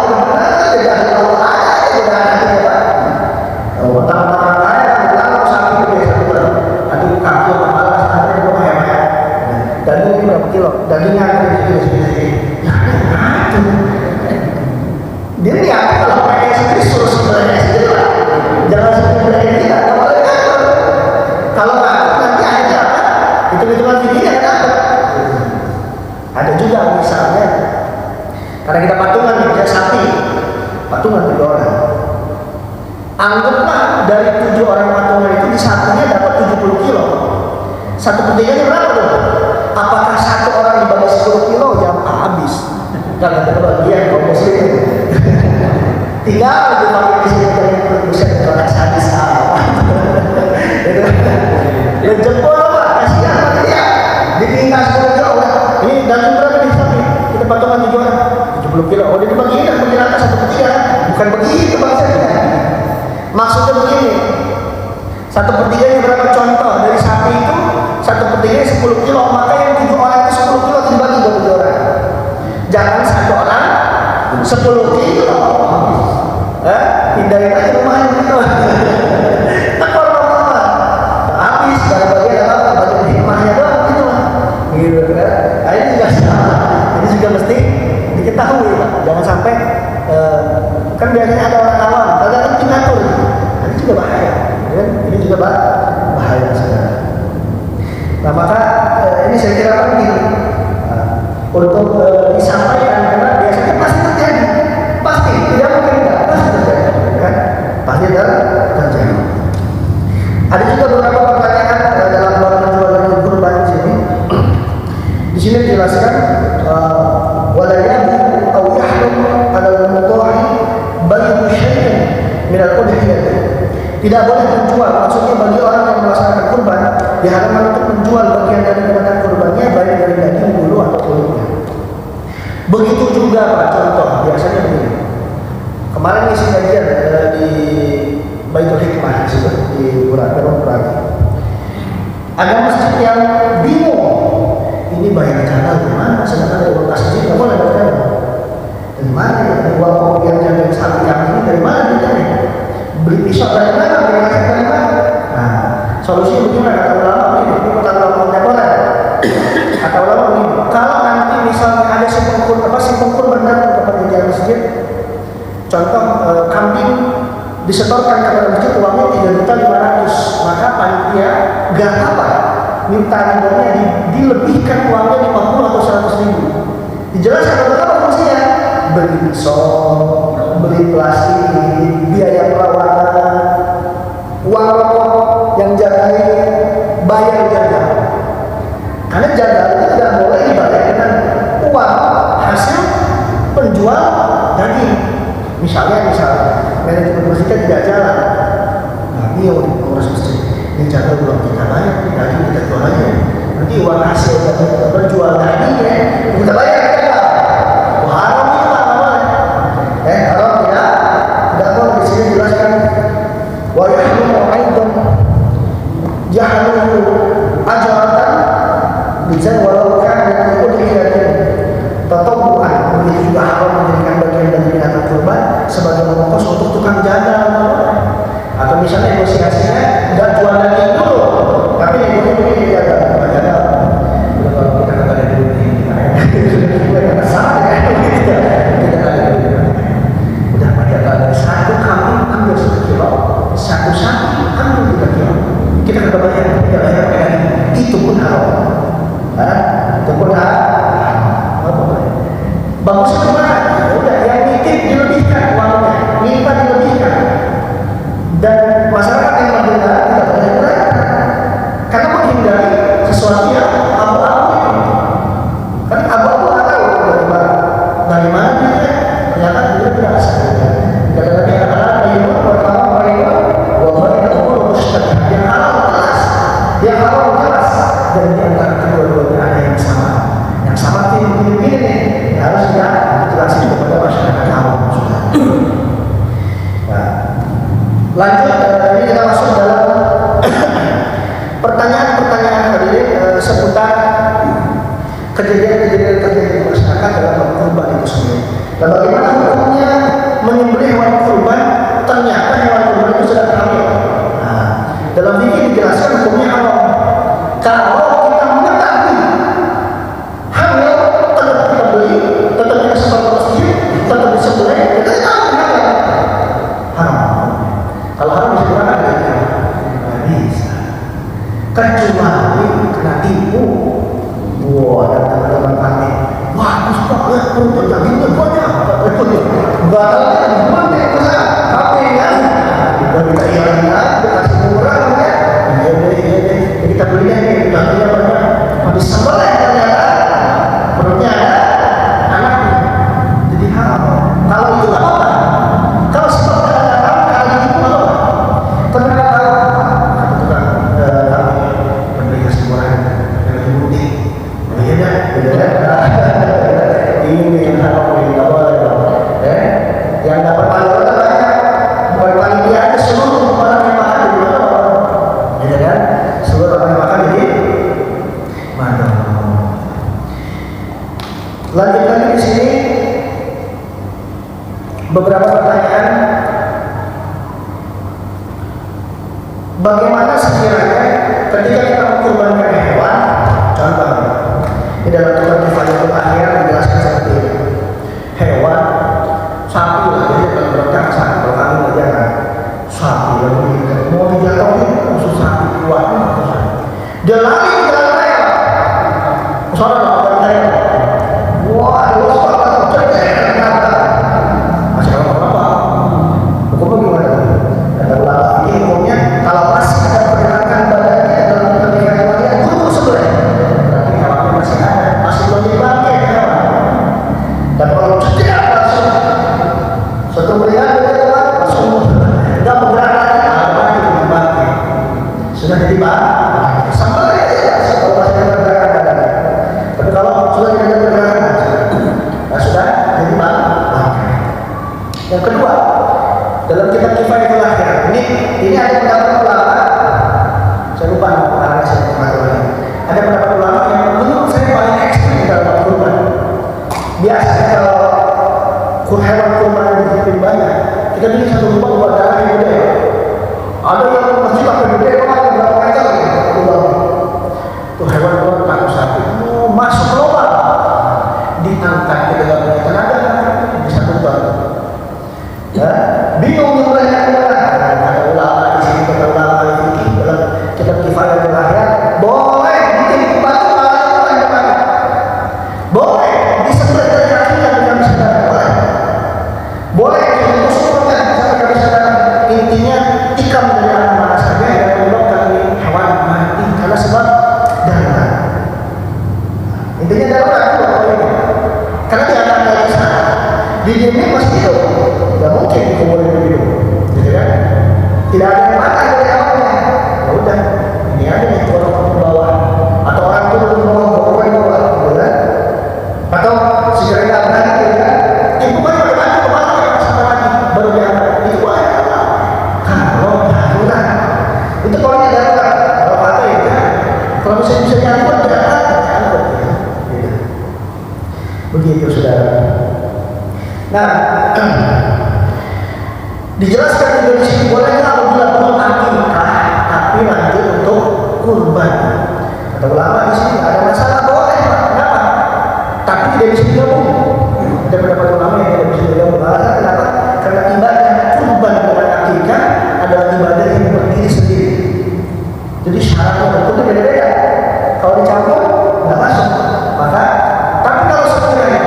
jadi ahli Allah aja udah ahli Pak. Utang-utang aja, kalau sapi itu satu kilo, aduh kaki kepala sampai itu hemat. Daging berapa kilo? Dagingnya ada di sini. Dia lihat kalau pakai sendiri suruh sebenarnya sendiri lah. Jangan sebenarnya kita. Kalau boleh ngatur. Kalau ngatur nanti akhirnya apa? Hitung-hitungan videonya kan apa? Ada juga misalnya, karena kita patungan nih, sapi, patungan 7 orang. Anggaplah dari 7 orang patungan itu di satunya dapat 70 kilo. 1/3-nya berapa tuh? Apakah 1 orang dibagi 10 kilo? Jam habis. Kalau ada bagian kaum muslim. Tinggal dipakai di sini dari bisa dikelas habis apa? Dan jempol Pak, kasihan Pak dia. Ditinggal 10 kilo. Ini daging berapa nih sapi? Kita patungan 7 orang. 70 kilo. Oh, dia dibagiin dan bagi rata 1/3. Bukan begitu maksudnya. Maksudnya begini. 1/3-nya berapa? Contoh dari sapi itu 1/3-nya 10 kilo, maka yang 7 orang itu 10 kilo dibagi 20 orang. Jangan 1 orang 10 kilo. Pindahin aja rumahnya gitu. Nah, kalau rumah habis dari bagian apa? Bagian hikmahnya doang gitu lah. Gitu kan? Nah, ini juga sama. Ini juga mesti diketahui Pak. Jangan sampai kan biasanya ada orang awam, kagak ngerti ngatur. Ini juga bahaya. Ini juga bahaya sebenarnya. Nah, maka ini saya kira penting untuk disampaikan karena biasanya pasti terjadi, pasti tidak mungkin tidak, pasti terjadi, kan? Pasti terjadi. Ada juga beberapa pertanyaan dalam bab menjual daging kurban di sini. Di sini dijelaskan wala yabu aw yahrum ala al-mudhahi bay'u syai'in min al-udhiyah. Tidak boleh menjual, maksudnya bagi orang yang melaksanakan kurban diharamkan untuk menjual bagian dari kemenangan kurbannya baik dari daging, bulu atau kulitnya. Begitu juga Pak, contoh biasanya begini. Kemarin ngisi kajian di Baitul Hikmah di Purwadi. Ada masjid yang bingung. Ini bayar cadang gimana? Sedangkan ada uang kas masjid nggak boleh bayar cadang. Dari mana ya? Uang yang jaga sapi kami ini dari mana ditanya? Beli pisau dari mana? Beli kaset dari mana? Nah, solusinya bagaimana? Kata ulama begini, ini kata ulama kontemporer. Kata ulama begini, kalau nanti misalnya ada simpul kurban datang ke panitia masjid, contoh kambing disetorkan kepada masjid uangnya 3.500.000, maka panitia gak apa minta ridhonya dilebihkan uangnya 50 atau 100.000. Dijelaskan apa fungsinya? Beli pisau, beli plastik, biaya perawatan, uang rokok yang jagain, bayar jaga. Karena jaga itu tidak boleh dibayar dengan uang hasil penjual daging. Misalnya manajemen masjidnya tidak jalan. Nah, ini yang mengurus masjid. Ini jaga belum kita bayar, daging kita jual aja. Nanti uang hasil dari penjual dagingnya yang terjadi di masyarakat dalam kurban itu sendiri. Dan bagaimana hukumnya menyembelih hewan kurban ternyata hewan kurban itu sudah hamil. Nah, dalam fikih dijelaskan hukumnya haram. Kalau kita mengetahui hamil, tetap kita beli, tetap kita setor ke masjid, tetap disembelih, kita tahu hamil. Haram. Kalau haram bisa digunakan tidak? Tidak bisa. Kecuali kena tipu. Wah, ada teman-teman panik. Wah, Ustaz, perut dagingnya banyak. Enggak tahu gimana ya, masa HP kan? Kita iyakan, kasih murah ya. Iya. Kita belinya nih, dagingnya banyak. Habis sembelih ternyata perutnya ada anaknya. Jadi haram. Kalau itu nggak apa-apa. Kalau sebab ada kalau itu nggak apa-apa. Ternyata kata tukang kami membeli kasih murah yang lebih putih. Iya dah. Ini yang haram ini nggak boleh. Yang dapat pahala banyak. Bukan panitia aja, seluruh orang yang makan di mana? Iya kan? Seluruh orang yang makan di mana? Lanjut lagi di sini beberapa pertanyaan. Bagaimana sekiranya ketika kita mengkurbankan hewan, contohnya di dalam Tuhan Kifayatul Akhir dijelaskan seperti ini. Hewan sapi lah, jadi kalau berangkat sapi, kalau kami jangan sapi yang meninggal mau dijatuhin khusus sapi kuatnya khusus sapi. Dia lari ke dalam rel, misalnya dalam rel, wah ada lubang atau cedek ternyata masih apa? Hukumnya gimana? Kata ulama ini hukumnya kalau masih ada pergerakan badannya dalam ketika dia dulu sebenarnya, berarti hewannya masih ada, masih belum dipakai hewan. Dan kalau cedek satu melihat dia langsung nggak bergerak lagi, apa itu dipakai sudah jadi bahan sampai aja kalau masih ada pergerakan badannya. Tapi kalau sudah tidak ada pergerakan, sudah jadi bahan. Yang kedua, dalam kitab Kifayatul Akhir ini ada pendapat ulama, saya lupa nama saya kemarin. Ada pendapat ulama yang menurut saya paling ekstrim dalam kurban. Biasanya kalau hewan kurban yang dikipin banyak, kita beli satu lubang buat darah yang gede. Ada yang masih pakai gede, berapa meter lubang. Tuh hewan kurban takut sapi, masuk lubang, diangkat ke dalam tenaga di satu lubang. Ya, bingung mulai ada ulama di sini, kata ulama itu dalam kitab Kifayatul Akhir, boleh bikin batu malah boleh disembelih dari kakinya dengan sadar, boleh ditusukkan sampai ke sadar. Intinya tikam dari mana saja yang menyebabkan hewan mati karena sebab darurat. Intinya darurat itu karena dia akan dari sana di dunia masih hidup, tidak mungkin dikumpulin hidup, gitu kan? Tidak ada yang mati dari awalnya. Ya udah, ini ada nih orang ke bawah atau orang turun ke bawah, gitu kan? Atau segera nggak berani, gitu kan? Ibu kan udah mati kemana ya sampai mati baru diangkat. Itu aja kalau darurat. Itu kalau dia darurat, kalau kata ya kan? Kalau bisa diangkat, diangkat. Begitu saudara. Nah, dijelaskan di sini bolehnya apabila belum akikah tapi lanjut untuk kurban. Kata ulama di sini ada masalah, boleh, kenapa? Tapi tidak bisa digabung. Ada beberapa ulama yang tidak bisa digabung. Alasan kenapa? Karena ibadah kurban dengan akikah adalah ibadah yang berdiri sendiri. Jadi syaratnya itu beda-beda. Kalau dicampur nggak masuk. Maka, tapi kalau sekiranya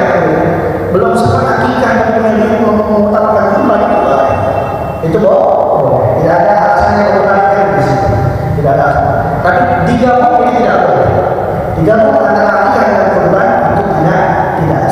belum sempat akikah dan kemudian mengutamakan kurban itu boleh. Tidak ada alasan yang membenarkan di situ. Tidak ada alasan. Tapi digabung ini tidak boleh. Digabung antara akikah dengan kurban itu tidak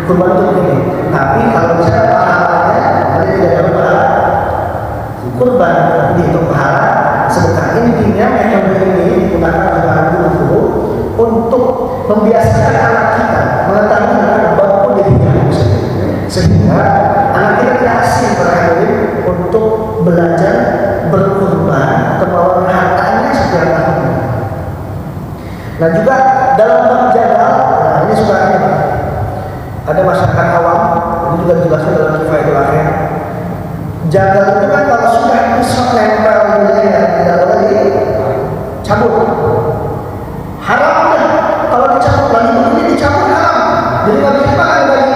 kurban itu begini. Tapi kalau misalnya pahalanya ada tidak ada pahala kurban dihitung pahala sedekah. Intinya metode ini digunakan oleh ahli guru untuk membiasakan anak kita mengetahui bahwa dirinya sehingga anak kita tidak asing untuk belajar berkurban atau hartanya setiap tahun. Nah juga dalam bab jagal, nah ini sudah ada masyarakat awam, ini juga dijelaskan dalam Kifayatul Akhir. Jagal itu kan kalau sudah pisau nempel di leher tidak boleh dicabut. Haram kan? Kalau dicabut lagi ini dicabut haram. Jadi nggak bisa dipakai lagi.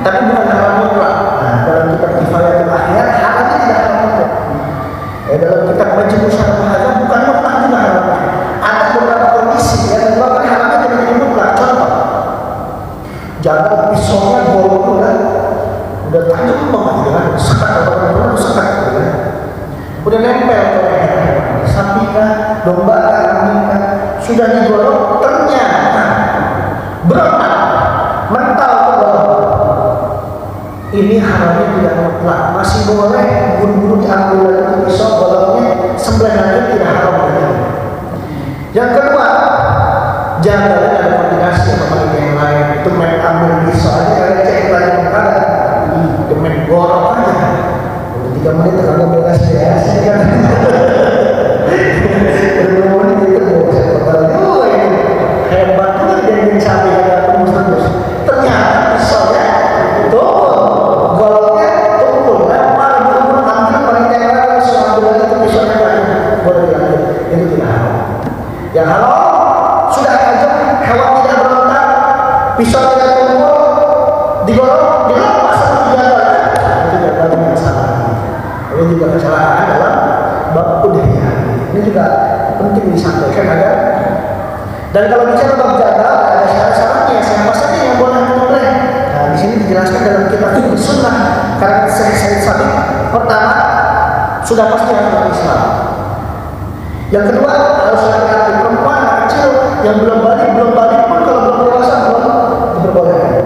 Tapi bukan haram mutlak. Nah dalam kitab Kifayatul Akhir haramnya tidak haram mutlak. Dalam kitab Majmu' Syarah Muhadzab bukan mutlak juga haram. Ada beberapa kondisi yang menyebabkan haramnya tidak jadi mutlak. Contoh, jagal pisaunya bolong udah tajam banget kan, sekat atau sekat kan, udah nempel sapi kah, domba kah, kambing kah, sudah digorok ternyata berat, mental ke bawah. Ini haramnya tidak mutlak, masih boleh buru-buru diambil dari pisau bolongnya sembelih lagi, tidak haram lagi. Yang kedua, jangan ada kombinasi sama yang lain, itu main ambil pisau aja kalian cek lagi perkara. Demen gorok aja, udah 3 menit terlalu beres ya, kan? 2 menit itu hebat juga dia mencari tembus. Ternyata pisaunya tumpul, goloknya tumpul, lempar, ambil paling tengah, langsung ambil lagi pisaunya lagi, boleh diambil. Itu tidak halal. Yang halal sudah tajam, hewan tidak berontak, pisau tidak tumpul, digorok, dilepas. Ini juga kesalahan dalam bab udhiyah. Ini juga penting disampaikan agar. Dan kalau bicara bab jagal ada syarat-syaratnya. Siapa saja yang boleh menyembelih. Nah, di sini dijelaskan dalam kitab Sunnah karena Syekh Sabiq. Pertama, sudah pasti harus Islam. Yang kedua, harus laki-laki, perempuan, anak kecil yang belum balik pun kalau belum dewasa belum diperbolehkan.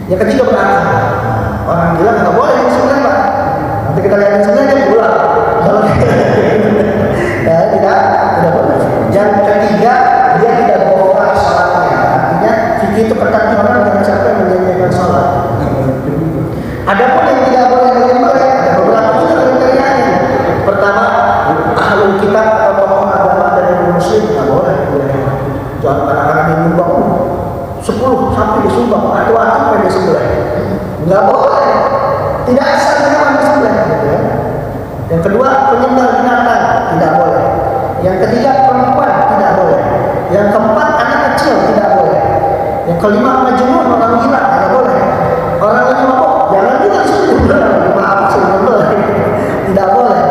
Yang ketiga berakal. Orang gila nggak boleh disembelih, Pak. Nanti kita lihat sebenarnya dia pulang. Ya, tidak boleh. Yang ketiga, dia tidak bawa sholatnya. Artinya fikih itu ketat orang jangan sampai menyanyikan sholat. Ada pun yang tidak boleh menyembelih. Ada beberapa juga kriterianya. Pertama, ahlul kitab atau tokoh agama dari muslim nggak boleh. Jangan anak-anak yang nyumbang 10 sampai disumbang atau sampai disembelih. Nggak boleh. Tidak asal hewan disembelih. Yang kedua, penyembah binatang tidak boleh. Yang ketiga, perempuan tidak boleh. Yang keempat, anak kecil tidak boleh. Yang kelima, majnun, orang gila tidak boleh. Orang lagi mabuk jangan juga disembelih. Maaf, tidak boleh.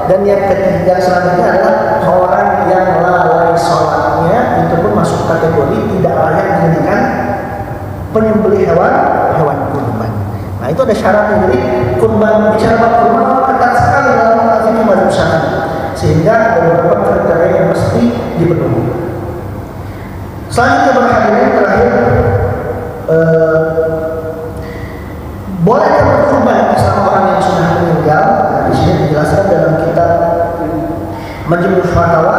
Dan yang ketiga selanjutnya adalah orang yang lalai sholatnya, itu pun masuk kategori tidak layak dijadikan penyembelih hewan kurban. Nah itu ada syaratnya. Jadi kurban, bicara bab kurban ketat sekali dalam mazhab mazhab Syafi'i, sehingga ada beberapa kriteria yang mesti dipenuhi. Selanjutnya berhadirin terakhir, boleh berkurban bersama orang yang sudah meninggal. Nah, di sini dijelaskan dalam kitab Majmu' Fatawa.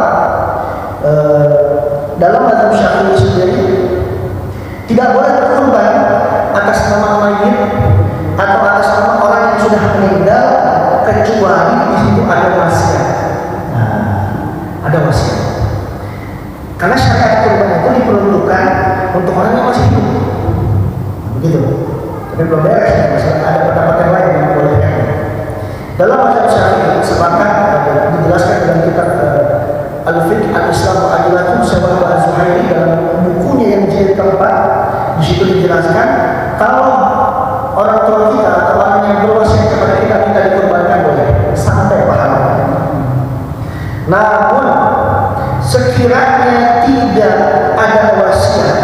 Dalam mazhab Syafi'i sendiri tidak boleh berkurban atas nama mayit atau atas nama orang yang sudah meninggal kecuali di situ ada wasiat. Nah, ada wasiat. Karena syariat kurban itu diperuntukkan untuk orang yang masih hidup. Begitu. Tapi belum beres, masalah ada pendapat yang lain yang boleh. Dalam mazhab Syafi'i sepakat dijelaskan dalam kitab Al-Fiqh Al-Islam wa Adilatul Syabab Az-Zuhairi dalam bukunya yang jilid keempat. Di situ dijelaskan kalau orang tua kita atau orang yang berwasiat kepada kita minta dikurbankan boleh sampai pahala. Namun sekiranya tidak ada wasiat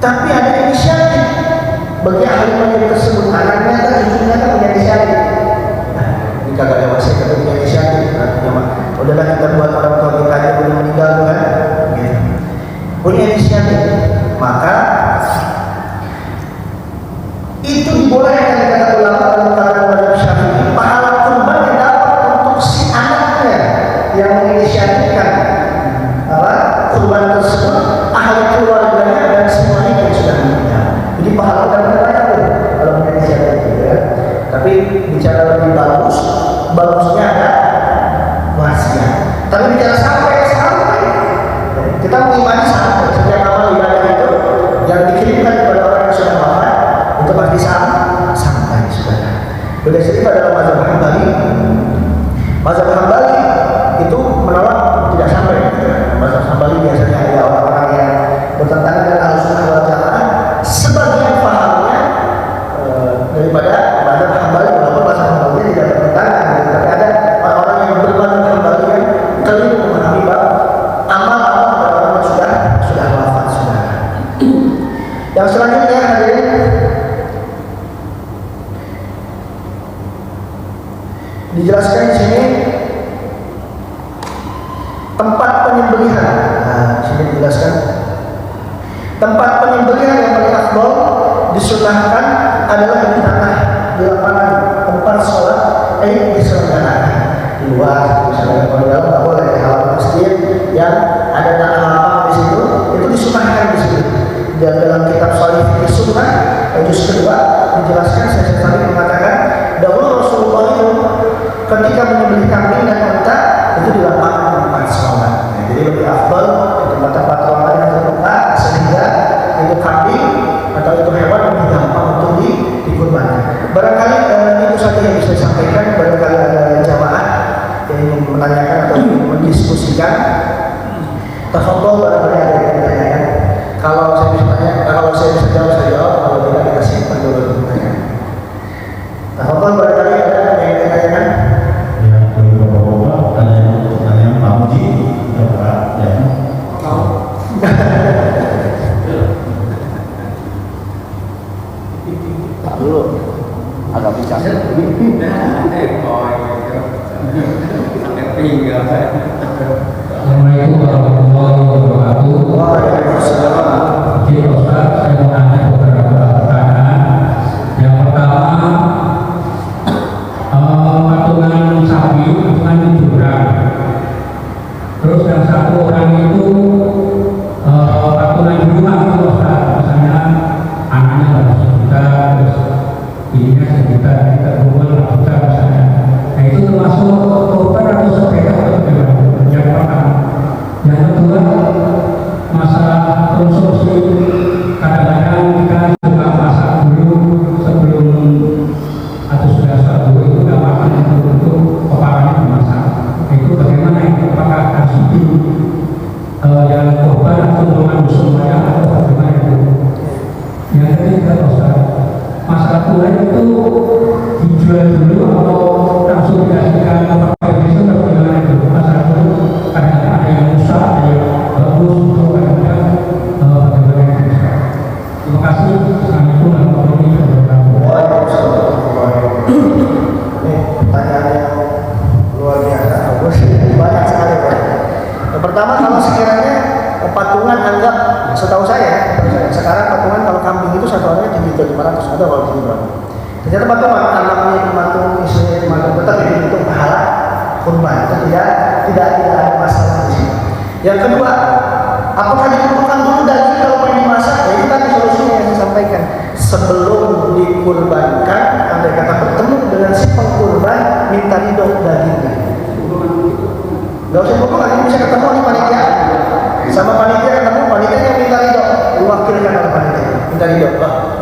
tapi ada inisiatif bagi ahli mayit tersebut, anaknya atau cucunya kan punya inisiatif. Nah, ini kagak ada wasiat tapi punya inisiatif, artinya udahlah kita buat orang tua kita aja boleh meninggal kan, gitu. Punya inisiatif, maka itu adalah mazhab Hambali. Mazhab Hambali itu menolak tidak sampai. Mazhab Hambali biasanya ada orang-orang yang bertentangan dengan Ahlussunnah wal Jamaah. Sebagian pahamnya daripada mazhab Hambali, walaupun mazhab Hambali tidak bertentangan, tapi ada orang-orang yang bermazhab Hambali yang keliru memahami bab amal-amal kepada orang yang sudah wafat sudah. Yang selanjutnya hadirin, dijelaskan di sini tempat penyembelihan. Nah, di sini dijelaskan tempat penyembelihan yang paling afdal disunahkan adalah di tanah, di lapangan tempat sholat diselenggarakan. Di luar, misalnya kalau di dalam nggak boleh, di halaman masjid yang ada tanah lapang di situ, itu disunahkan di situ. Dan dalam kitab Shalih Fiqh Sunnah juz kedua dijelaskan, saya tadi mengatakan dahulu Rasulullah itu ketika menyembelih kambing dan unta itu di lapangan tempat sholat. Nah, jadi lebih afdal di tempat-tempat sholat yang terbuka sehingga itu kambing atau itu hewan lebih gampang untuk dikurbankan. Barangkali itu saja yang bisa disampaikan. Barangkali ada jamaah yang ingin menanyakan atau mendiskusikan. Tafadhol, barangkali ada yang bertanya. Kalau saya bisa tanya, kalau saya bisa jawab saya jawab. Kalau tidak kita simpan dulu pertanyaan. Tafadhol, barangkali ada yang ditanyakan. Ya, bapak-bapak, pertanyaan Pak Muji, ya Pak, ya. Tak dulu, agak bincang. Assalamualaikum warahmatullahi wabarakatuh. Waalaikumsalam. Jadi Ustaz, saya mau tanya beberapa pertanyaan. Yang pertama, patungan sapi, patungan jurang. Terus yang satu orang itu patungan di rumah itu Ustaz. Misalnya anaknya baru sejuta, terus ininya sejuta, kita berumur juta misalnya. Nah itu termasuk korban atau sedekah atau gimana? Yang pertama. Yang kedua, masalah konsumsi, kadang-kadang kita suka masak dulu sebelum atau sudah satu itu nggak makan untuk keparanya dimasak. Itu bagaimana itu? Apakah harus itu yang korban atau golongan semuanya atau bagaimana itu? Yang ketiga, Ustaz, masalah tulen itu dijual dulu atau langsung dikasihkan ke pakai besok atau bagaimana itu? Masalah itu kadang-kadang ada yang rusak, ada yang bagus, atau kadang-kadang bagaimana itu? Terima kasih. Assalamualaikum warahmatullahi wabarakatuh. Waalaikumsalam. Ini pertanyaan yang luar biasa, banyak sekali Pak. Yang pertama, kalau sekiranya patungan, anggap setahu saya sekarang patungan kalau kambing itu satu orangnya 3.500, ada kalau di berapa? Ternyata patungan anaknya patung, istrinya patung, tetap dihitung pahala kurban. Itu tidak ada masalah di sini. Yang kedua, apakah dikumpulkan dulu daging kalau pengen dimasak? Ya itu tadi solusinya yang saya sampaikan. Sebelum dikurbankan, andai kata bertemu dengan si pengkurban, minta ridho dagingnya. Gak usah pokok, ini bisa ketemu nih panitia. Sama panitia ketemu, panitia yang minta ridho, diwakilkan oleh panitia. Minta ridho,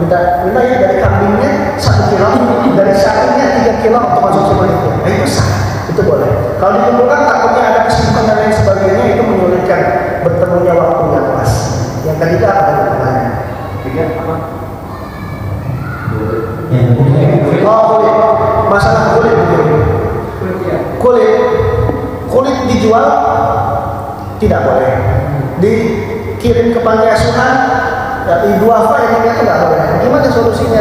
minta ya dari kambingnya 1 kilo, dari sapinya 3 kilo untuk konsumsi panitia. Nah itu sah, itu boleh. Kalau dikumpulkan takutnya ada kesibukan dan lain sebagainya, itu menyulitkan bertemunya waktu yang pas. Yang ketiga apa tadi pertanyaan? Ketiga apa? Oh kulit, masalah kulit kulit dijual tidak boleh, dikirim ke panti asuhan, ya duafa yang itu nggak boleh. Gimana solusinya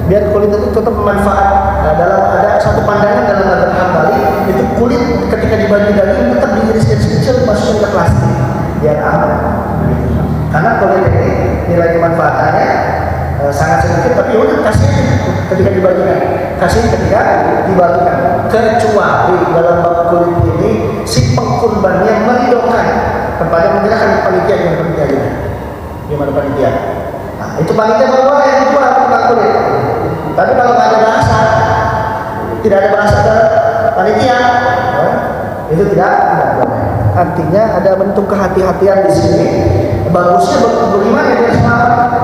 biar kulit itu tetap bermanfaat? Nah, dalam ada satu pandangan dalam mazhab Hambali itu kulit ketika dibagi daging tetap diiris-iris kecil masukin ke plastik biar aman. Karena kulit ini nilai kemanfaatannya sangat sedikit, tapi udah kasih ketika dibagikan, kasih ketika dibagikan. Kecuali dalam bab kulit ini si pengkurbannya meridhokan kepada menyerahkan panitia dengan panitia ini. Gimana panitia? Nah, itu panitia baru yang dijual tentang kulit. Tapi kalau nggak ada bahasa, tidak ada bahasa ke panitia, itu tidak boleh. Artinya ada bentuk kehati-hatian di sini. Bagusnya bagaimana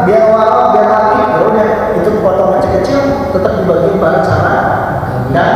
biar walau biar rapi, ya udah itu potong kecil-kecil tetap dibagi bareng sama dan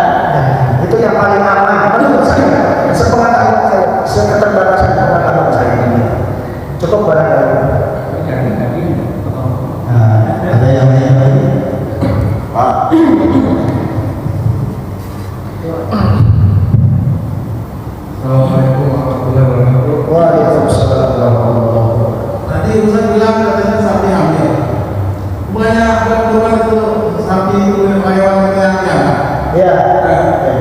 itu sapi itu hewan yang Ya.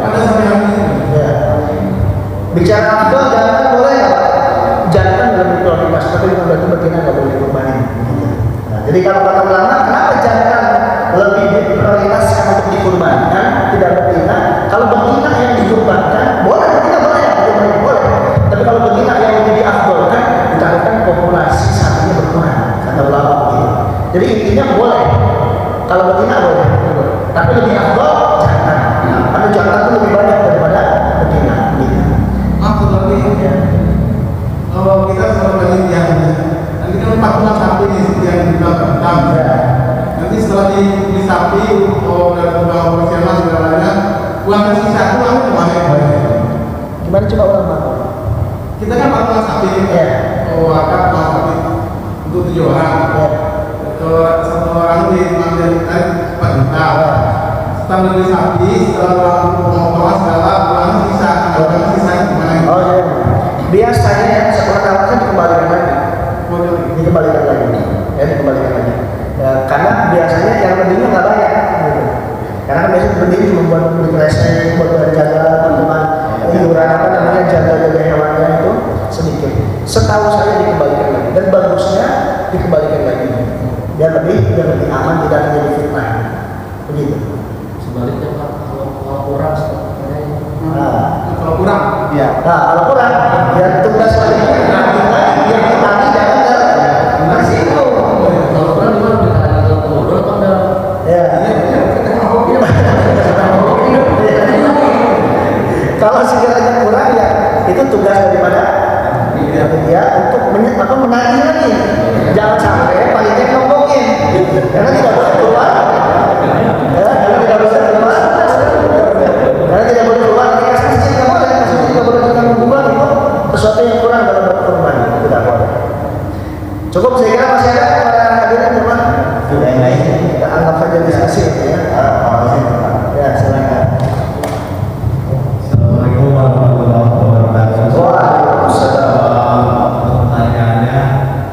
ada sapi yang ini. Ya. Bicara afdal jangan boleh ya, jangan lebih prioritas, tapi bukan berarti betina nggak boleh dikurbanin. Gitu. Nah, jadi kalau kata ulama, kenapa jangan lebih diprioritaskan untuk dikurbankan, tidak betina? Kalau betina yang dikurbankan, boleh betina boleh, dikurbanin boleh. Tapi kalau betina yang lebih diafdolkan, dikarenakan populasi sapinya berkurang, kata ulama gitu. Jadi intinya boleh, kalau betina boleh, tapi lebih afdol jangan. Karena jangan itu lebih banyak daripada betina. Gitu. Maksud lagi, kalau kita sebagai yang nanti kan 40 sapi nih yang dibilang kentang. Nanti setelah di sapi, dari pembawa profesional segalanya, uang tersisa itu aku kemana? Gimana coba ulang Pak? Kita kan 40 sapi, Ya. akan 4 sapi untuk 7 orang. Ya. Kalau 1 orang diambil dari 4 juta. Setelah beli sapi, setelah pemotongan segala, uang sisa. Uang sisa gimana? Oh ya. Biasanya ya setelah kawasan dikembalikan lagi. Dikembalikan lagi. Ya dikembalikan lagi. Ya, karena biasanya yang lebihnya nggak banyak. Gitu. Karena kan biasanya lebih cuma buat beli kresek, buat jaga teman-teman, iuran apa namanya jaga hewannya itu sedikit. Setahu saya dikembalikan lagi. Dan bagusnya dikembalikan lagi. Biar lebih aman, tidak terjadi fitnah. Begitu. Sebaliknya Pak, kalau kurang sepertinya Kalau kurang, Ya. Nah, kalau kurang, ya tugas selanjutnya yang ditagi jangan ke situ. kalau kurang gimana kita ada turun apa enggak? Ya. Kalau sekiranya kurang ya itu tugas daripada dia untuk menagih lagi. Jangan sampai panitia ngomongin karena tidak boleh keluar. Ya, karena tidak boleh keluar. Karena tidak boleh keluar dari kas masjid nggak boleh. Masjid tidak boleh kita menghubungi itu sesuatu yang kurang dalam berkorban tidak boleh. Cukup saya kira masih ada para hadirin teman. Tidak lain. Kita anggap saja diskusi ya. Ya silakan. Assalamualaikum warahmatullahi wabarakatuh. Waalaikumsalam. Pertanyaannya,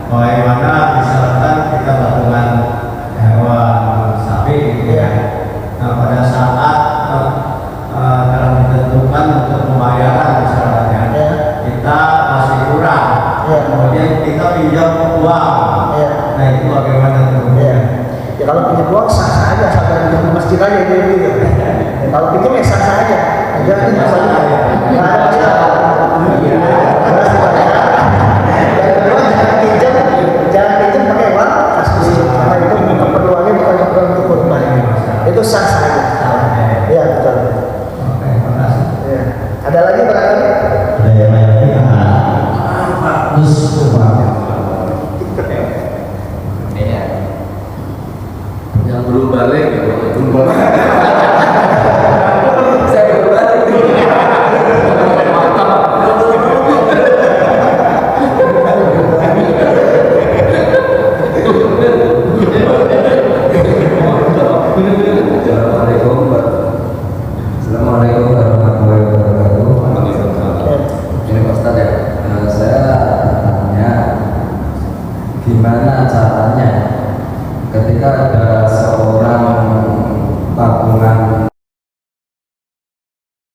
bagaimana misalkan kita patungan hewan sapi gitu ya. Nah, pada saat dalam ditentukan untuk pembayaran misalnya, Ya. kita masih kurang. Ya. Kemudian kita pinjam uang. Ya. Nah, itu bagaimana tuh? Ya. Ya kalau pinjam uang sah aja sampai di masjid aja gitu. Ya, kalau pinjam ya sah aja. Jangan pinjam saja. Nggak ada masalah.